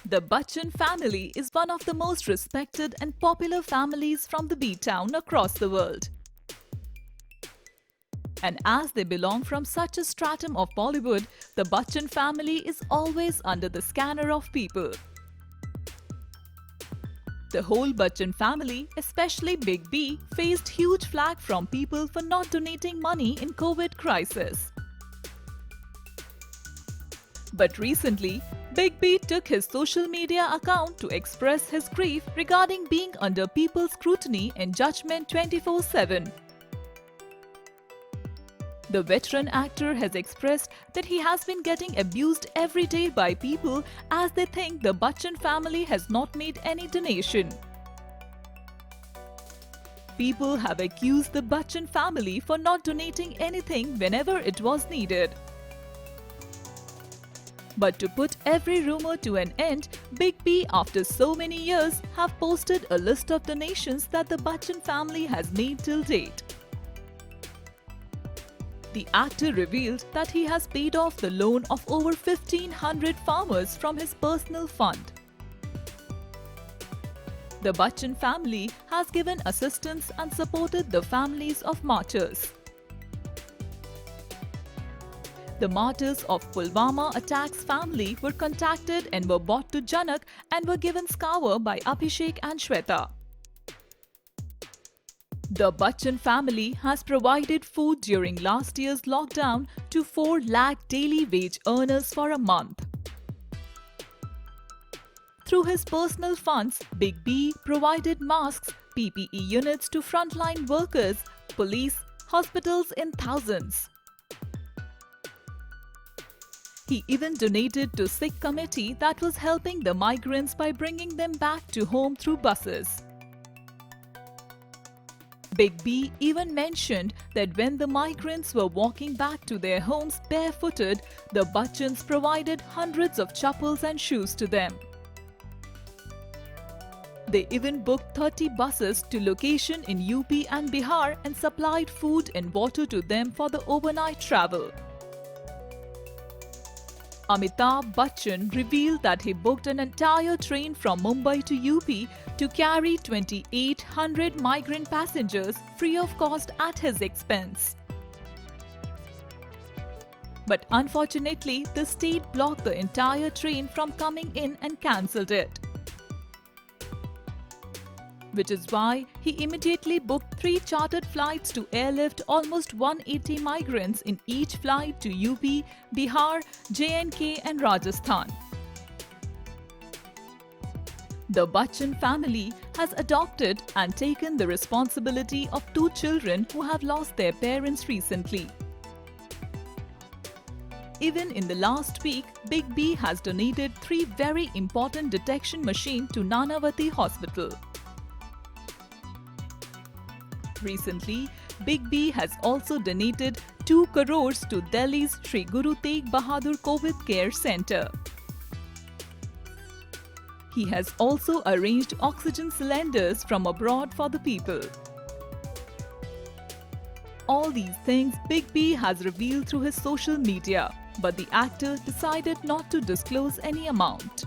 The Bachchan family is one of the most respected and popular families from the B-town across the world. And as they belong from such a stratum of Bollywood, the Bachchan family is always under the scanner of people. The whole Bachchan family, especially Big B, faced huge flack from people for not donating money in COVID crisis. But recently, Big B took his social media account to express his grief regarding being under people's scrutiny and judgment 24/7. The veteran actor has expressed that he has been getting abused every day by people as they think the Bachchan family has not made any donation. People have accused the Bachchan family for not donating anything whenever it was needed. But to put every rumor to an end, Big B, after so many years, have posted a list of donations that the Bachchan family has made till date. The actor revealed that he has paid off the loan of over 1,500 farmers from his personal fund. The Bachchan family has given assistance and supported the families of martyrs. The martyrs of Pulwama attacks family were contacted and were brought to Janak and were given scour by Abhishek and Shweta. The Bachchan family has provided food during last year's lockdown to 4 lakh daily wage earners for a month. Through his personal funds, Big B provided masks, PPE units to frontline workers, police, hospitals in thousands. He even donated to Sikh committee that was helping the migrants by bringing them back to home through buses. Big B even mentioned that when the migrants were walking back to their homes barefooted, the Bachchans provided hundreds of chappals and shoes to them. They even booked 30 buses to location in UP and Bihar and supplied food and water to them for the overnight travel. Amitabh Bachchan revealed that he booked an entire train from Mumbai to UP to carry 2,800 migrant passengers free of cost at his expense. But unfortunately, the state blocked the entire train from coming in and cancelled it. Which is why he immediately booked 3 chartered flights to airlift almost 180 migrants in each flight to UP, Bihar, J&K and Rajasthan. The Bachchan family has adopted and taken the responsibility of 2 children who have lost their parents recently. Even in the last week, Big B has donated 3 very important detection machines to Nanavati Hospital. Recently, Big B has also donated 2 crores to Delhi's Sri Guru Tegh Bahadur COVID Care Center. He has also arranged oxygen cylinders from abroad for the people. All these things Big B has revealed through his social media, but the actor decided not to disclose any amount.